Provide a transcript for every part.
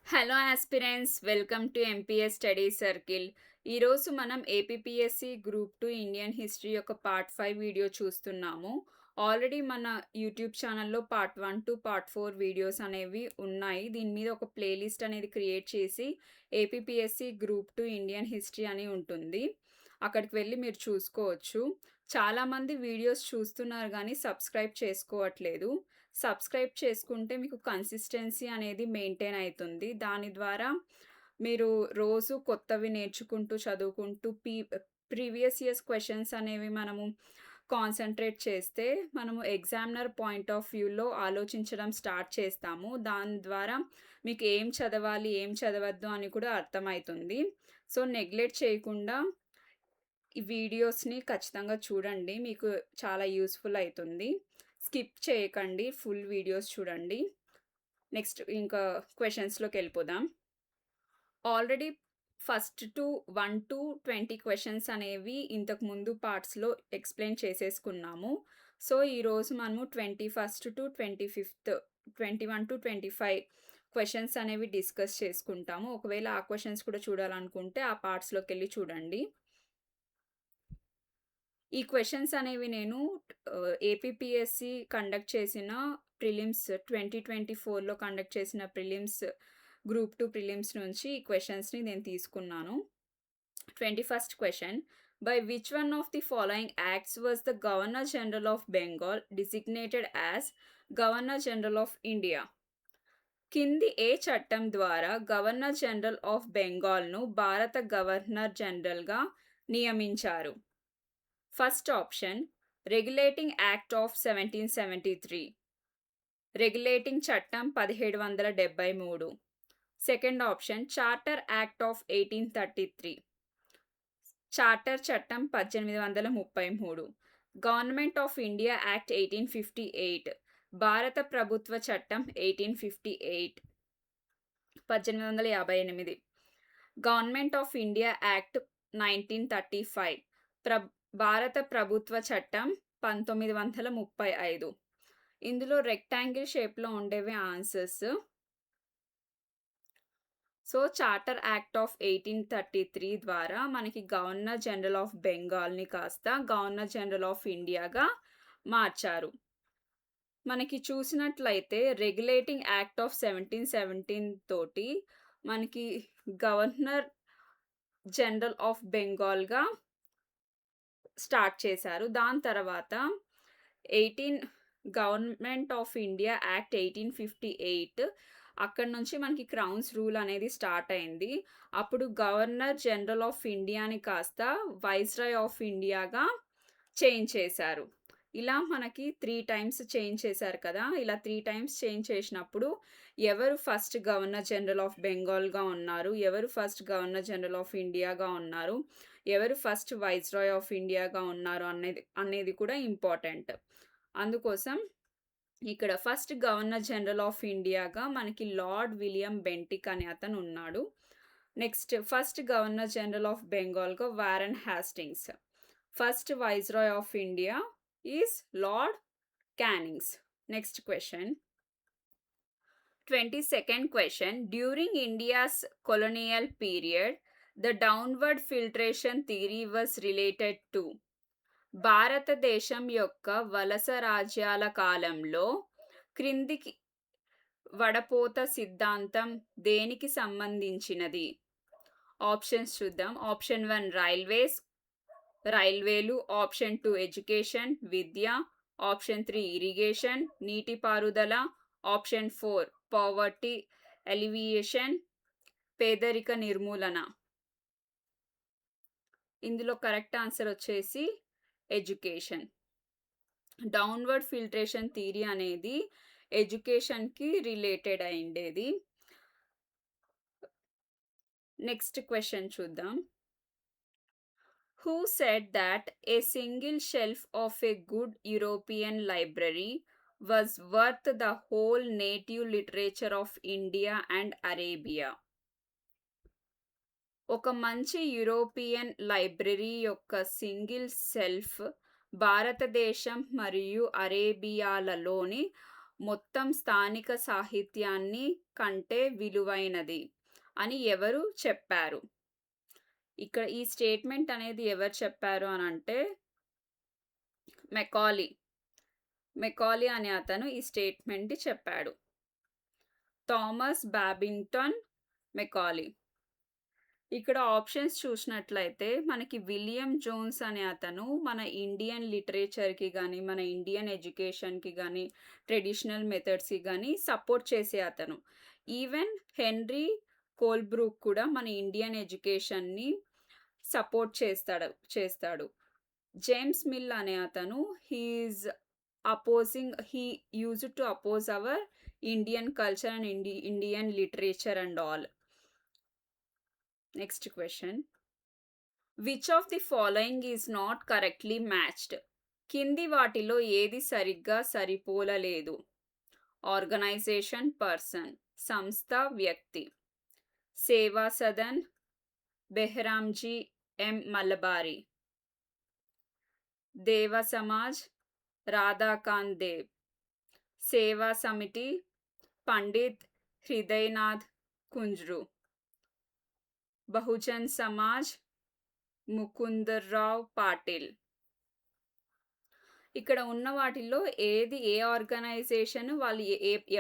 Hello aspirants, welcome to MPS study circle. ఈరోజు మనం APPSC group 2 Indian history యొక్క part 5 video చూస్తున్నాము. Already మన యూట్యూబ్ ఛానల్లో పార్ట్ 1 టు పార్ట్ 4 వీడియోస్ అనేవి ఉన్నాయి. దీని మీద ఒక ప్లేలిస్ట్ అనేది క్రియేట్ చేసి ఏపీపీఎస్సి గ్రూప్ 2 ఇండియన్ హిస్టరీ అని ఉంటుంది. అక్కడికి వెళ్ళి మీరు చూసుకోవచ్చు. చాలామంది వీడియోస్ చూస్తున్నారు కానీ సబ్స్క్రైబ్ చేసుకోవట్లేదు. సబ్స్క్రైబ్ చేసుకుంటే మీకు కన్సిస్టెన్సీ అనేది మెయింటైన్ అయితుంది. దాని ద్వారా మీరు రోజు కొత్తవి నేర్చుకుంటూ, చదువుకుంటూ ప్రీవియస్ ఇయర్స్ క్వెషన్స్ అనేవి మనము కాన్సంట్రేట్ చేస్తే, మనము ఎగ్జామినర్ పాయింట్ ఆఫ్ వ్యూలో ఆలోచించడం స్టార్ట్ చేస్తాము. దాని ద్వారా మీకు ఏం చదవాలి, ఏం చదవద్దు అని కూడా అర్థమైతుంది. సో, నెగ్లెక్ట్ చేయకుండా ఈ వీడియోస్‌ని ఖచ్చితంగా చూడండి. మీకు చాలా యూజ్‌ఫుల్ అయితుంది. స్కిప్ చేయకండి. ఫుల్ వీడియోస్ చూడండి. నెక్స్ట్ ఇంకా క్వెషన్స్‌లోకెళ్ళిపోదాం. ఆల్రెడీ ఫస్ట్ టు 1-20 క్వెషన్స్ అనేవి ఇంతకుముందు పార్ట్స్‌లో ఎక్స్‌ప్లెయిన్ చేసేసుకున్నాము. సో, ఈరోజు మనము 21-25 21-25 క్వెషన్స్ అనేవి డిస్కస్ చేసుకుంటాము. ఒకవేళ ఆ క్వెషన్స్ కూడా చూడాలనుకుంటే ఆ పార్ట్స్‌లోకెళ్ళి చూడండి. ఈ క్వెషన్స్ అనేవి నేను ఏపీపీఎస్‌సి కండక్ట్ చేసిన ప్రిలిమ్స్ 2024లో కండక్ట్ చేసిన ప్రిలిమ్స్ గ్రూప్ 2 ప్రిలిమ్స్ నుంచి ఈ క్వెషన్స్‌ని నేను తీసుకున్నాను. 21st question. By which one of the following acts was the governor general of Bengal designated as governor general of India? కింది ఏ చట్టం ద్వారా గవర్నర్ జనరల్ ఆఫ్ బెంగాల్‌ను భారత గవర్నర్ జనరల్‌గా నియమించారు? First option regulating act of 1773, regulating చట్టం 1773. Second option charter act of 1833, charter చట్టం 1833. Government of India act 1858, భారత ప్రభుత్వ చట్టం 1858 1858. గవర్నమెంట్ ఆఫ్ ఇండియా యాక్ట్ 1935, భారత ప్రభుత్వ చట్టం 1935. ఇందులో రెక్టాంగిల్ షేప్‌లో ఉండేవి answers. So, charter act of 1833 ద్వారా మనకి గవర్నర్ జనరల్ ఆఫ్ బెంగాల్‌ని కాస్త గవర్నర్ జనరల్ ఆఫ్ ఇండియాగా మార్చారు. మనకి చూసినట్లయితే రెగ్యులేటింగ్ యాక్ట్ ఆఫ్ 1717 తోటి మనకి గవర్నర్ జనరల్ ఆఫ్ బెంగాల్‌గా స్టార్ట్ చేశారు. దాని తర్వాత 18 గవర్నమెంట్ ఆఫ్ ఇండియా యాక్ట్ 1858 అక్కడి నుంచి మనకి క్రౌన్స్ రూల్ అనేది స్టార్ట్ అయింది. అప్పుడు గవర్నర్ జనరల్ ఆఫ్ ఇండియాని కాస్త వైస్రాయ్ ఆఫ్ ఇండియాగా చేంజ్ చేశారు. ఇలా మనకి 3 టైమ్స్ చేంజ్ చేశారు కదా! ఇలా 3 టైమ్స్ చేంజ్ చేసినప్పుడు ఎవరు ఫస్ట్ గవర్నర్ జనరల్ ఆఫ్ బెంగాల్‌గా ఉన్నారు? ఎవరు ఫస్ట్ గవర్నర్ జనరల్ ఆఫ్ ఇండియాగా ఉన్నారు? ఎవరు ఫస్ట్ వైస్రాయ్ ఆఫ్ ఇండియాగా ఉన్నారు అనేది కూడా ఇంపార్టెంట్. అందుకోసం ఇక్కడ ఫస్ట్ గవర్నర్ జనరల్ ఆఫ్ ఇండియాగా మనకి లార్డ్ విలియం బెంటిక్ అనే అతను ఉన్నాడు. Next first governor general of బెంగాల్‌గా Warren Hastings. First viceroy of India is Lord Cannings. Next question. 22nd question. During India's colonial period, the downward filtration theory was related to భారతదేశం యొక్క వలస రాజ్యాల కాలంలో క్రిందికి వడపోత సిద్ధాంతం దేనికి సంబంధించినది? ఆప్షన్స్ చూద్దాం. ఆప్షన్ 1 రైల్వేలు, ఆప్షన్ 2 ఎడ్యుకేషన్ విద్య, ఆప్షన్ 3 ఇరిగేషన్ నీటిపారుదల, ఆప్షన్ 4 పావర్టీ ఎలివియేషన్ పేదరిక నిర్మూలన. ఇందులో కరెక్ట్ ఆన్సర్ వచ్చేసి ఎడ్యుకేషన్. డౌన్వర్డ్ ఫిల్ట్రేషన్ థియరీ అనేది ఎడ్యుకేషన్‌కి రిలేటెడ్ అయిండేది. నెక్స్ట్ క్వెషన్ చూద్దాం. Who said that a single shelf of a good European library was worth the whole native literature of India and Arabia? ఒక మంచి European library యొక్క single shelf భారతదేశం మరియు అరేబియాలలోని మొత్తం స్థానిక సాహిత్యాన్ని కంటే విలువైనది అని ఎవరు చెప్పారు? ఇక్కడ ఈ స్టేట్మెంట్ అనేది ఎవరు చెప్పారు అనంటే మెకాలీ. మెకాలీ అనే అతను ఈ స్టేట్మెంట్ చెప్పాడు. Thomas Babington Macaulay. ఇక్కడ ఆప్షన్స్ చూసినట్లయితే మనకి విలియం జోన్స్ అనే అతను మన ఇండియన్ లిటరేచర్‌కి గాని, మన ఇండియన్ ఎడ్యుకేషన్‌కి గాని, ట్రెడిషనల్ మెథడ్స్‌కి గాని సపోర్ట్ చేసే అతను. ఈవెన్ హెన్రీ కోల్‌బ్రూక్ కూడా మన ఇండియన్ ఎడ్యుకేషన్‌ని సపోర్ట్ చేస్తాడు. జేమ్స్ మిల్ అనే అతను he used to oppose our Indian culture and Indian literature and all. Next question. Which of the following is not correctly matched? కింది వాటిలో ఏది సరిగ్గా సరిపోలలేదు? ఆర్గనైజేషన్, పర్సన్, సంస్థ, వ్యక్తి. సేవా సదన్, బెహ్రామ్‌జీ ఎం మలబారీ. దేవ సమాజ్, రాధాకాంత్ దేవ్. సేవా సమితి, పండిత్ హృదయనాథ్ కుంజ్రు. బహుజన్ సమాజ్, ముకుందరావ్ పాటిల్. ఇక్కడ ఉన్న వాటిల్లో ఏ ఆర్గనైజేషన్ వాళ్ళు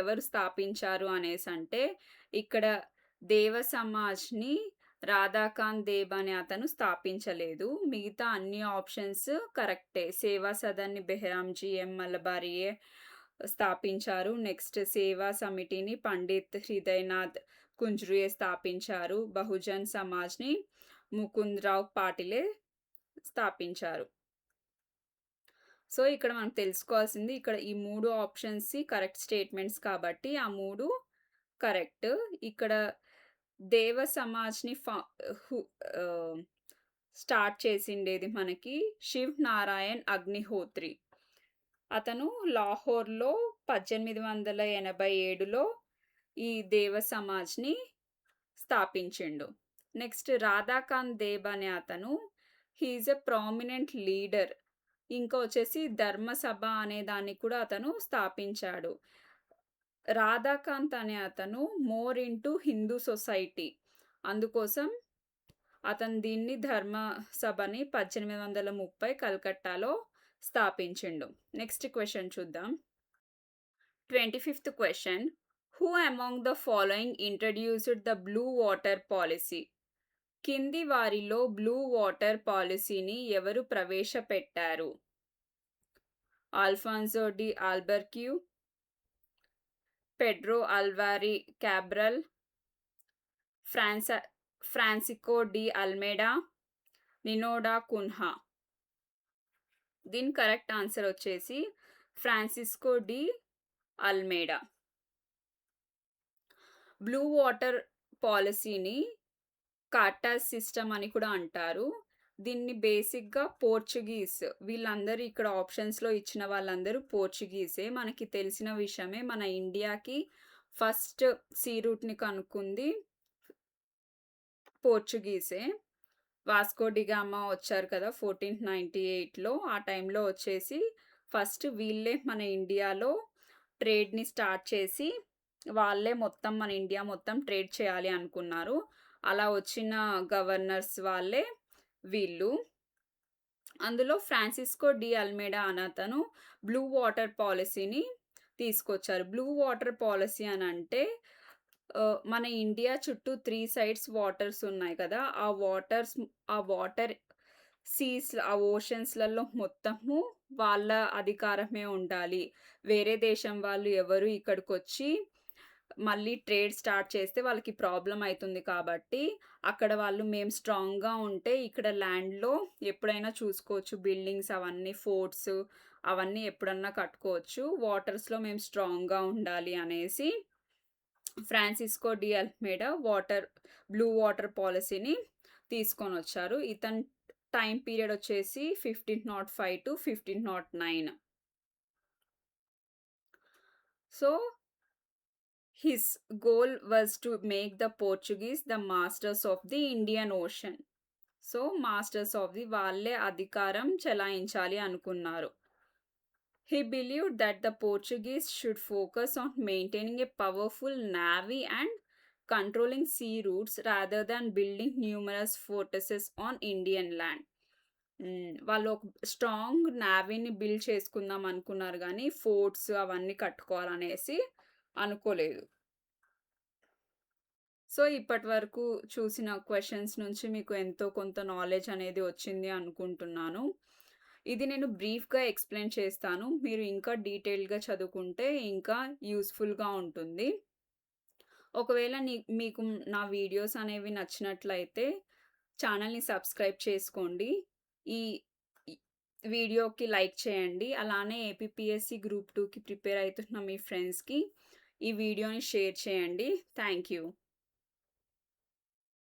ఎవరు స్థాపించారు అనేసంటే, ఇక్కడ దేవ సమాజ్‌ని రాధాకాంత్ దేబ్ అనే అతను స్థాపించలేదు. మిగతా అన్ని ఆప్షన్స్ కరెక్టే. సేవా సదన్‌ని బెహ్రామ్‌జీ ఎం మలబారీయే స్థాపించారు. నెక్స్ట్ సేవా సమితిని పండిత్ హృదయనాథ్ కుంజ్రుయే స్థాపించారు. బహుజన్ సమాజ్‌ని ముకుందరావ్ పాటిలే స్థాపించారు. సో, ఇక్కడ మనం తెలుసుకోవాల్సింది ఇక్కడ ఈ 3 ఆప్షన్స్‌కి కరెక్ట్ స్టేట్మెంట్స్ కాబట్టి ఆ 3 కరెక్ట్. ఇక్కడ దేవ సమాజ్‌ని హు ఆహ్, స్టార్ట్ చేసిండేది మనకి శివ్ నారాయణ్ అగ్నిహోత్రి. అతను లాహోర్‌లో 1887లో ఈ దేవ సమాజ్‌ని స్థాపించిండు. నెక్స్ట్ రాధాకాంత్ దేబ్ అనే అతను he is a prominent leader. ఇంకా వచ్చేసి ధర్మసభ అనే దాన్ని కూడా అతను స్థాపించాడు. రాధాకాంత్ అనే అతను మోర్ ఇంటూ హిందూ సొసైటీ. అందుకోసం అతను దీన్ని ధర్మసభని 1830 కలకత్తాలో స్థాపించిండు. నెక్స్ట్ క్వెషన్ చూద్దాం. 25th question. Who among the following introduced the blue water policy? కింది వారిలో బ్లూ వాటర్ పాలిసీని ఎవరు ప్రవేశపెట్టారు? Alfonso de Albuquerque, Pedro Alvares Cabral, Francisco de Almeida, Nino da Cunha. దీని కరెక్ట్ ఆన్సర్ వచ్చేసి Francisco de Almeida. Blue water పాలిసీని cartaz system అని కూడా అంటారు. దీన్ని బేసిక్‌గా పోర్చుగీస్ వీళ్ళందరూ ఇక్కడ ఆప్షన్స్‌లో ఇచ్చిన వాళ్ళందరూ పోర్చుగీసే. మనకి తెలిసిన విషయమే. మన ఇండియాకి ఫస్ట్ సీ రూట్‌ని కనుక్కుంది పోర్చుగీసే. వాస్కో డి గామా వచ్చారు కదా 1498లో. ఆ టైంలో వచ్చేసి ఫస్ట్ వీళ్ళే మన ఇండియాలో ట్రేడ్‌ని స్టార్ట్ చేసి వాళ్ళే మొత్తం మన ఇండియా మొత్తం ట్రేడ్ చేయాలి అనుకున్నారు. అలా వచ్చిన గవర్నర్స్ వాళ్ళే వీళ్ళు. అందులో ఫ్రాన్సిస్కో డి అల్మేడా అనతను బ్లూ వాటర్ పాలిసీని తీసుకొచ్చారు. బ్లూ వాటర్ పాలిసీ అనంటే మన ఇండియా చుట్టూ 3 సైడ్స్ వాటర్స్ ఉన్నాయి కదా! ఆ వాటర్ ఆ ఓషన్స్‌లలో మొత్తము వాళ్ళ అధికారమే ఉండాలి. వేరే దేశం వాళ్ళు ఎవరు ఇక్కడికొచ్చి మళ్ళీ ట్రేడ్ స్టార్ట్ చేస్తే వాళ్ళకి ప్రాబ్లమ్ అయితుంది కాబట్టి, అక్కడ వాళ్ళు మేము స్ట్రాంగ్‌గా ఉంటే ఇక్కడ ల్యాండ్‌లో ఎప్పుడైనా చూసుకోవచ్చు. బిల్డింగ్స్ అవన్నీ ఫోర్ట్స్ అవన్నీ ఎప్పుడన్నా కట్టుకోవచ్చు. వాటర్స్‌లో మేము స్ట్రాంగ్‌గా ఉండాలి అనేసి Francisco de Almeida blue water పాలిసీని తీసుకొనొచ్చారు. ఇతని టైమ్ పీరియడ్ వచ్చేసి 1505-1509. So, his goal was to make the Portuguese the masters of the Indian Ocean. So, masters of the వాళ్ళే అధికారం చెలాయించాలి అనుకున్నారు. He believed that the Portuguese should focus on maintaining a powerful navy and controlling sea routes rather than building numerous fortresses on Indian land. వాళ్ళు ఒక strong నావీని build చేసుకుందాం అనుకున్నారు గానీ, forts అవన్నీ కట్టుకోవాలనేసి అనుకోలేదు. సో, ఇప్పటి వరకు చూసిన క్వెషన్స్ నుంచి మీకు ఎంతో కొంత నాలెడ్జ్ అనేది వచ్చింది అనుకుంటున్నాను. ఇది నేను బ్రీఫ్‌గా ఎక్స్‌ప్లెయిన్ చేస్తాను. మీరు ఇంకా డీటెయిల్డ్‌గా చదువుకుంటే ఇంకా యూజ్‌ఫుల్‌గా ఉంటుంది. ఒకవేళ మీకు నా వీడియోస్ అనేవి నచ్చినట్లయితే ఛానెల్‌ని సబ్స్క్రైబ్ చేసుకోండి. ఈ ఈ వీడియోకి లైక్ చేయండి. అలానే ఏపీపీఎస్సీ గ్రూప్ 2కి ప్రిపేర్ అయితున్న మీ ఫ్రెండ్స్‌కి ఈ వీడియోని షేర్ చేయండి. Thank you.